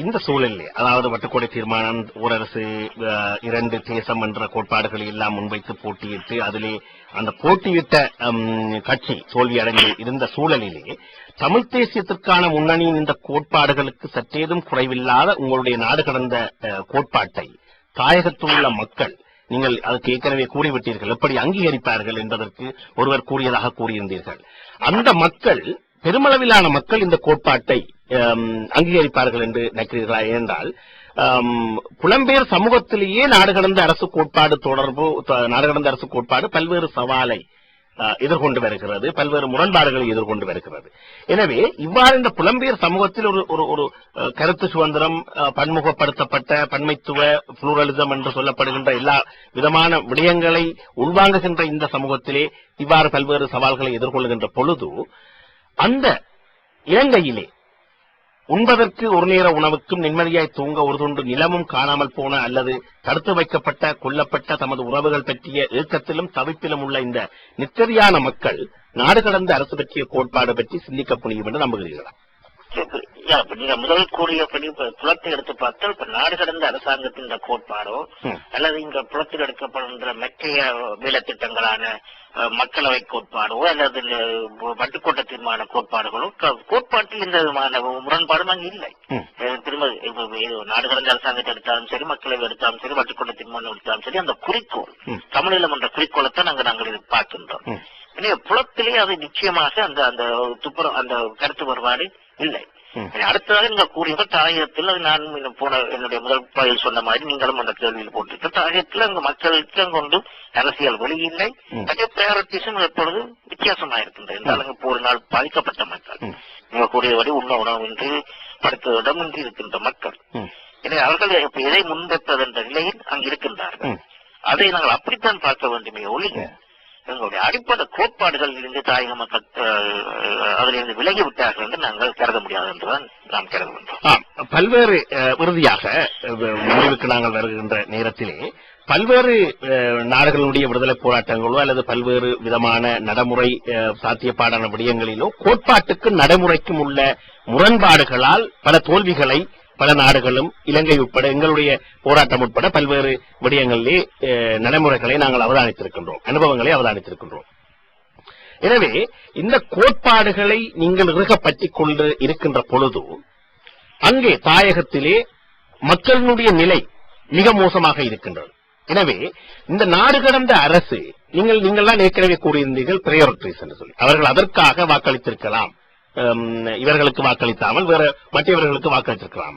இந்த சூழலிலே அதாவது வட்டுக்கோட்டை தீர்மானம், ஊரரசு, இரண்டு தேசம் என்ற கோட்பாடுகளை எல்லாம் முன்வைத்து போட்டியிட்டு அதிலே அந்த போட்டியிட்ட கட்சி தோல்வியடைந்து இருந்த சூழலிலே தமிழ் தேசியத்திற்கான முன்னணியின் இந்த கோட்பாடுகளுக்கு சற்றேதும் குறைவில்லாத உங்களுடைய நாடு கடந்த கோட்பாட்டை தாயகத்தில் உள்ள மக்கள், நீங்கள் அதுக்கு ஏற்கனவே கூறிவிட்டீர்கள், எப்படி அங்கீகரிப்பார்கள் என்பதற்கு ஒருவர் கூறியதாக கூறியிருந்தீர்கள். அந்த மக்கள், பெருமளவிலான மக்கள் இந்த கோட்பாட்டை அங்கீகரிப்பார்கள் என்று நினைக்கிறீர்களா? என்றால் புலம்பெயர் சமூகத்திலேயே நாடு கடந்த அரசு கோட்பாடு நாடு கடந்த அரசு கோட்பாடு பல்வேறு சவாலை எதிர்கொண்டு வருகிறது, பல்வேறு முரண்பாடுகளை எதிர்கொண்டு வருகிறது. எனவே இவ்வாறு இந்த புலம்பெயர் சமூகத்தில் ஒரு கருத்து சுதந்திரம், பன்முகப்படுத்தப்பட்ட பன்மைத்துவ புளூரலிசம் என்று சொல்லப்படுகின்ற எல்லா விதமான விடயங்களை உள்வாங்குகின்ற இந்த சமூகத்திலே இவ்வாறு பல்வேறு சவால்களை எதிர்கொள்கின்ற பொழுது அந்த இலங்கையிலே உண்பதற்கு ஒரு நேர உணவுக்கும் நிம்மதியாய் தூங்க ஒரு துண்டு நிலமும் காணாமல் போன அல்லது தடுத்து வைக்கப்பட்ட கொல்லப்பட்ட தமது உறவுகள் பற்றிய ஏக்கத்திலும் தவிப்பிலும் உள்ள இந்த நிச்சரியான மக்கள் நாடு கடந்த அரசு பற்றிய கோட்பாடு பற்றி சிந்திக்க முடியும் என்று நம்புகிறீர்களா? நீங்க முதல் கூறியபடி புலத்தை எடுத்து பார்த்தால் இப்ப நாடு கடந்த அரசாங்கத்தின் கோட்பாடோ அல்லது இங்க புலத்தில் எடுக்கப்படுகின்ற மற்றைய வேலை திட்டங்களான மக்களவை கோட்பாடோ அல்லது வட்டுக்கோட்டை தீர்மான கோட்பாடுகளோ கோட்பாட்டில் இந்த விதமான முரண்பாடும் அங்கு இல்லை. திரும்ப நாடு கடந்த அரசாங்கத்தை எடுத்தாலும் சரி, மக்களவை எடுத்தாலும் சரி, வட்டுக்கோட்டை தீர்மானம் எடுத்தாலும் சரி, அந்த குறிக்கோள் தமிழீழம் என்ற குறிக்கோளைத்தான் நாங்கள் இதை பார்க்கின்றோம். எனவே புலத்திலே அது நிச்சயமாக அந்த கருத்து வேறுபாடு இல்லை. அடுத்ததாக நீங்க கூறிய தாயகத்தில் நான் போன என்னுடைய முதல் பயில் சொன்ன மாதிரி நீங்களும் அந்த கேள்வியில் போட்டிருக்க தாயகத்தில் அங்கு மக்களுக்கு அங்கு ஒன்று அரசியல் வழி இல்லை, அதே பிரையாரிட்டிஸும் எப்பொழுது வித்தியாசமா இருக்கின்றது. என்றாலும் போரினால் பாதிக்கப்பட்ட மக்கள், நீங்க கூறியபடி உணவின்றி படுத்த இடமின்றி இருக்கின்ற மக்கள், எனவே அவர்கள் எதை முன்வைப்பது என்ற நிலையில் அங்கு இருக்கின்றார்கள். அதை நாங்கள் அப்படித்தான் பார்க்க வேண்டுமே ஒழிய எங்களுடைய அடிப்படை கோட்பாடுகளில் இருந்து தாயக மக்கள் அதிலிருந்து விலகி விட்டார்கள் என்று நாங்கள் கருத முடியாது என்றுதான் நாம் கருதுகின்றோம். பல்வேறு இறுதியாக முடிவுக்கு நாங்கள் வருகின்ற நேரத்திலே பல்வேறு நாடுகளுடைய விடுதலை போராட்டங்களோ அல்லது பல்வேறு விதமான நடைமுறை சாத்தியப்பாடான விடயங்களிலோ கோட்பாட்டுக்கு நடைமுறைக்கும் உள்ள முரண்பாடுகளால் பல தோல்விகளை பல நாடுகளும் இலங்கை உட்பட எங்களுடைய போராட்டம் உட்பட பல்வேறு விடயங்களிலே நடைமுறைகளை நாங்கள் அவதானித்திருக்கின்றோம், அனுபவங்களை அவதானித்திருக்கின்றோம். எனவே இந்த கோட்பாடுகளை நீங்கள் இறுகப்பற்றிக் கொண்டு இருக்கின்ற பொழுது அங்கே தாயகத்திலே மக்களுடைய நிலை மிக மோசமாக இருக்கின்றது. எனவே இந்த நாடு கடந்த அரசு நீங்கள்தான் ஏற்கனவே கூறியிருந்தீர்கள் பிரையாரிட்டிஸ் என்று சொல்லி, அவர்கள் அதற்காக வாக்களித்திருக்கலாம், இவர்களுக்கு வாக்களித்தாமல் வேற மற்றவர்களுக்கு வாக்களித்திருக்கலாம்.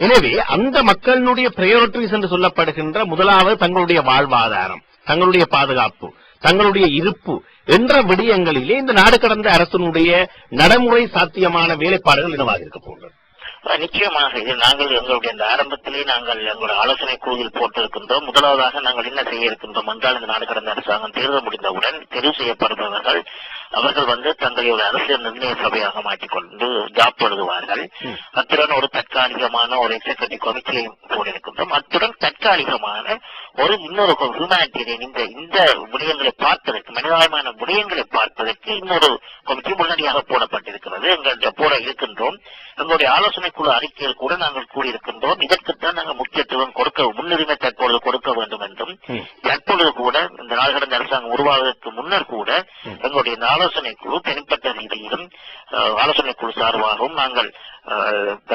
எனவே அந்த மக்களுடைய பிரையாரிட்டிஸ் என்று சொல்லப்படுகின்ற முதலாவது தங்களுடைய வாழ்வாதாரம், தங்களுடைய பாதுகாப்பு, தங்களுடைய இருப்பு என்ற விடயங்களிலே இந்த நாடு கடந்த அரசினுடைய நடைமுறை சாத்தியமான வேலைப்பாடுகள் என்னவாக இருக்க போகிறது? நிச்சயமாக இது நாங்கள் எங்களுடைய இந்த ஆரம்பத்திலே நாங்கள் எங்களுடைய ஆலோசனை குழுவில் போட்டிருக்கின்றோம். முதலாவதாக நாங்கள் என்ன செய்ய இருக்கின்றோம் என்றால், இந்த நாடு கடந்த அரசாங்கம் தேர்தல் முடிந்தவுடன் தெரிவு செய்யப்படுபவர்கள் அவர்கள் தங்களுடைய அரசியல் நிர்ணய சபையாக மாற்றிக்கொண்டு ஜாப் எழுதுவார்கள். அத்துடன் ஒரு தற்காலிகமான ஒரு எக்ஸிகியூட்டிவ் கமிட்டியையும் போட்டிருக்கின்றோம். அத்துடன் தற்காலிகமான இன்னொரு ஹியூமானிட்டேரியன் இந்த விடயங்களை பார்ப்பதற்கு, மனிதாயமான விடயங்களை பார்ப்பதற்கு இன்னொரு கமிட்டி முன்னணியாக போடப்பட்டிருக்கிறது. எங்களுடைய போட இருக்கின்றோம். எங்களுடைய ஆலோசனை குழு அறிக்கையில் கூட நாங்கள் கூறியிருக்கின்றோம், இதற்குத்தான் நாங்கள் முக்கியத்துவம் முன்னுரிமை தற்பொழுது கொடுக்க வேண்டும் என்றும், தற்பொழுது கூட இந்த நாடு கடந்த அரசாங்கம் உருவாவதற்கு முன்னர் கூட எங்களுடைய இந்த ஆலோசனை குழு தனிப்பட்ட ரீதியிலும் ஆலோசனை குழு சார்பாகவும் நாங்கள்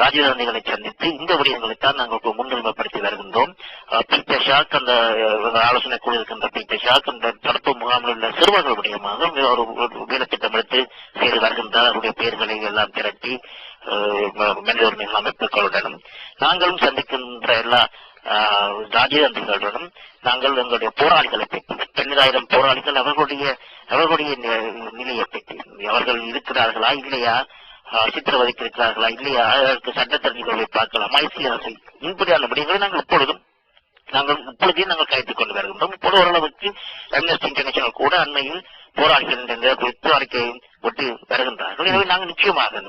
ராஜீவ்காந்திகளை சந்தித்து இந்த விடயங்களைத்தான் நாங்கள் முன்னுரிமைப்படுத்தி வருகின்றோம். பீட்டர் ஷாக், அந்த ஆலோசனை குழு இருக்கின்ற பீட்டர் ஷாக் அந்த தடுப்பு முகாமில் உள்ள சிறுவர்கள் விடயமாக ஒரு வேலை திட்டம் எடுத்து செய்து வருகின்றார். அவருடைய பெயர்களை எல்லாம் திரட்டி மனித உரிமை அமைப்புகளுடனும் நாங்களும் சந்திக்கின்ற எல்லா ராஜீவ்காந்திகளுடனும் நாங்கள் எங்களுடைய போராளிகளை பற்றி 12,000 போராளிகள் அவர்களுடைய நிலையை பற்றி, அவர்கள் இருக்கிறார்களா இல்லையா, சித்திரவதைக்கிறார்களா இல்லையா, அதற்கு சட்டத்தரணிகளை பார்க்கலாம், ஐசிஆர்சி இப்படியான விடயங்களை நாங்கள் இப்பொழுதே நாங்கள் கைத்துக் கொண்டு வருகின்றோம். இப்போது ஓரளவுக்கு அம்னஸ்டி இன்டர்நேஷனல் கூட அண்மையில் போராளிகள் குறித்து அறிக்கையை ஒட்டி வருகின்றார்கள். எனவே நாங்கள் நிச்சயமாக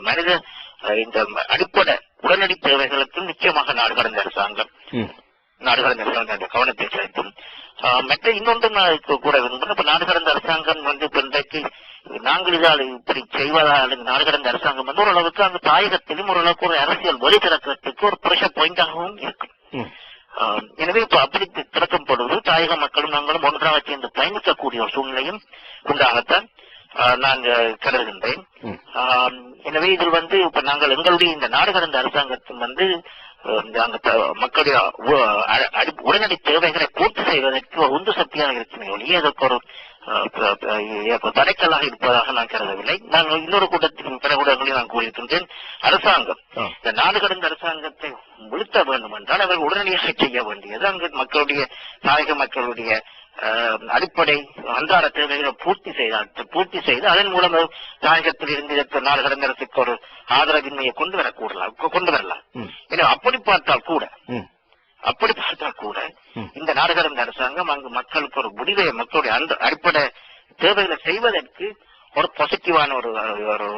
இந்த அடிப்படை உடனடி தேவைகளுக்கு நிச்சயமாக நாடு கடந்த அரசாங்கம் அந்த கவனத்தை செலுத்தும். மற்ற இன்னொன்று கூட இப்ப நாடு கடந்த அரசாங்கம் இன்றைக்கு நாங்கள் இதால் இப்படி செய்வதால் நாடு கடந்த அரசாங்கம் ஓரளவுக்கு அந்த தாயகத்திலும் ஓரளவுக்கு ஒரு அரசியல் வழி திறக்கிறதுக்கு அவர்களுக்கு ஒரு பிரஷர் பாயிண்டாகவும் இருக்கும். ம். எனவே இப்ப அப்படி திறக்கும் பொழுது தாயக மக்களும் நாங்களும் ஒன்றாக சேர்ந்து பயணிக்கக்கூடிய ஒரு சூழ்நிலையும் உண்டாகத்தான் நாங்க கருதுகின்றேன். எனவே இதில் இப்ப நாங்கள் எங்களுடைய இந்த நாடு கடந்த அரசாங்கத்தின் மக்களுடைய உடனடி தேவைகளை பூர்த்தி செய்வதற்கு ஒரு உந்து சக்தியாக இருக்குமே ஒழிய அதற்கு ஒரு தடைக்கல்லாக இருப்பதாக நான் கருதவில்லை. நான் இன்னொரு கூட்டத்தின் பிற ஊடகங்களில் நான் கூறியிருக்கின்றேன், அரசாங்கம் இந்த நாடு கடந்த அரசாங்கத்தை வீழ்த்த வேண்டும் என்றால் அவர்கள் உடனடியாக செய்ய வேண்டியது அங்கு மக்களுடைய தாயக மக்களுடைய அடிப்படை அன்றாட தேவைகளை பூர்த்தி செய்து அதன் மூலம் தாயகத்தில் இருந்து நாடு கடந்த அரசுக்கு ஒரு ஆதரவின்மையை கொண்டு வரலாம். எனவே அப்படி பார்த்தால் கூட இந்த நாடு கடந்த அரசாங்கம் அங்கு மக்களுக்கு ஒரு முடிவை மக்களுடைய அடிப்படை தேவைகளை செய்வதற்கு ஒரு பாசிட்டிவான ஒரு